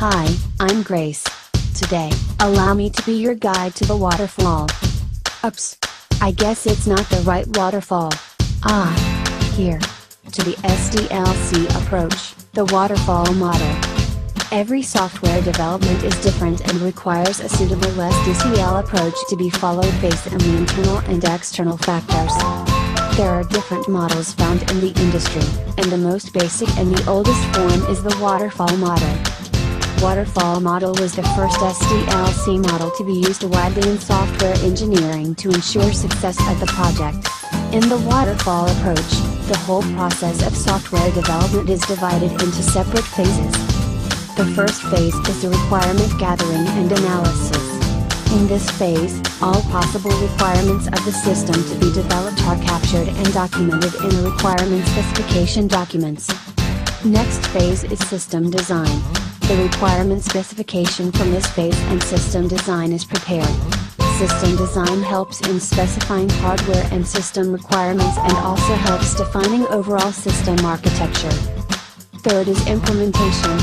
Hi, I'm Grace. Today, allow me to be your guide to the waterfall. Oops. I guess it's not the right waterfall. Here. To the SDLC approach, the waterfall model. Every software development is different and requires a suitable SDLC approach to be followed based on the internal and external factors. There are different models found in the industry, and the most basic and the oldest form is the waterfall model. Waterfall model was the first SDLC model to be used widely in software engineering to ensure success of the project. In the waterfall approach, the whole process of software development is divided into separate phases. The first phase is the requirement gathering and analysis. In this phase, all possible requirements of the system to be developed are captured and documented in the requirement specification documents. Next phase is system design. The requirement specification from this phase and system design is prepared. System design helps in specifying hardware and system requirements and also helps defining overall system architecture. Third is implementation.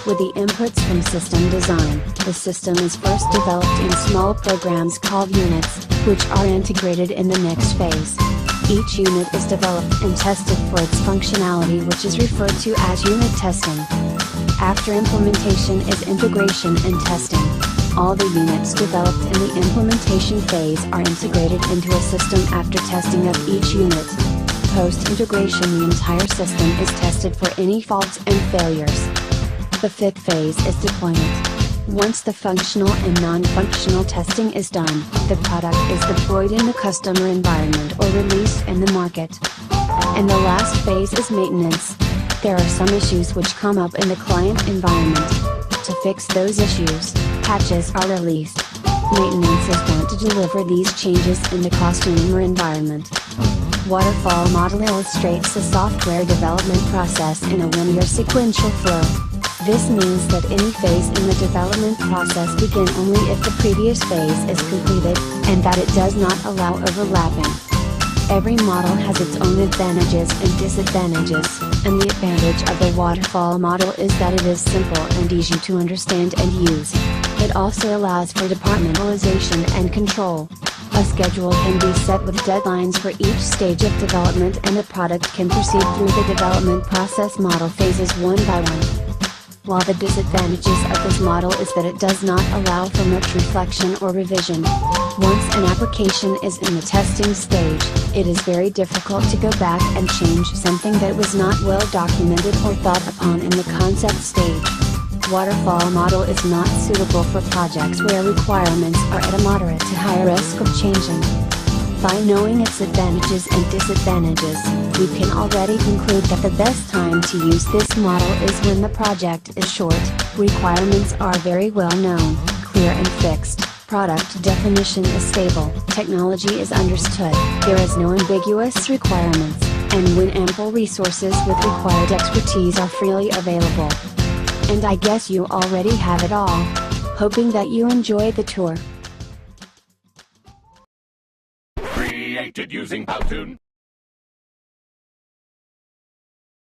With the inputs from system design, the system is first developed in small programs called units, which are integrated in the next phase. Each unit is developed and tested for its functionality, which is referred to as unit testing. After implementation is integration and testing. All the units developed in the implementation phase are integrated into a system after testing of each unit. Post-integration, the entire system is tested for any faults and failures. The fifth phase is deployment. Once the functional and non-functional testing is done, the product is deployed in the customer environment or released in the market. And the last phase is maintenance. There are some issues which come up in the client environment. To fix those issues, patches are released. Maintenance is done to deliver these changes in the customer environment. Waterfall model illustrates the software development process in a linear sequential flow. This means that any phase in the development process begins only if the previous phase is completed, and that it does not allow overlapping. Every model has its own advantages and disadvantages, and the advantage of the waterfall model is that it is simple and easy to understand and use. It also allows for departmentalization and control. A schedule can be set with deadlines for each stage of development, and the product can proceed through the development process model phases one by one. While the disadvantages of this model is that it does not allow for much reflection or revision. Once an application is in the testing stage, it is very difficult to go back and change something that was not well documented or thought upon in the concept stage. Waterfall model is not suitable for projects where requirements are at a moderate to high risk of changing. By knowing its advantages and disadvantages, we can already conclude that the best time to use this model is when the project is short, requirements are very well known, clear and fixed, product definition is stable, technology is understood, there is no ambiguous requirements, and when ample resources with required expertise are freely available. And I guess you already have it all. Hoping that you enjoyed the tour. Created using Powtoon.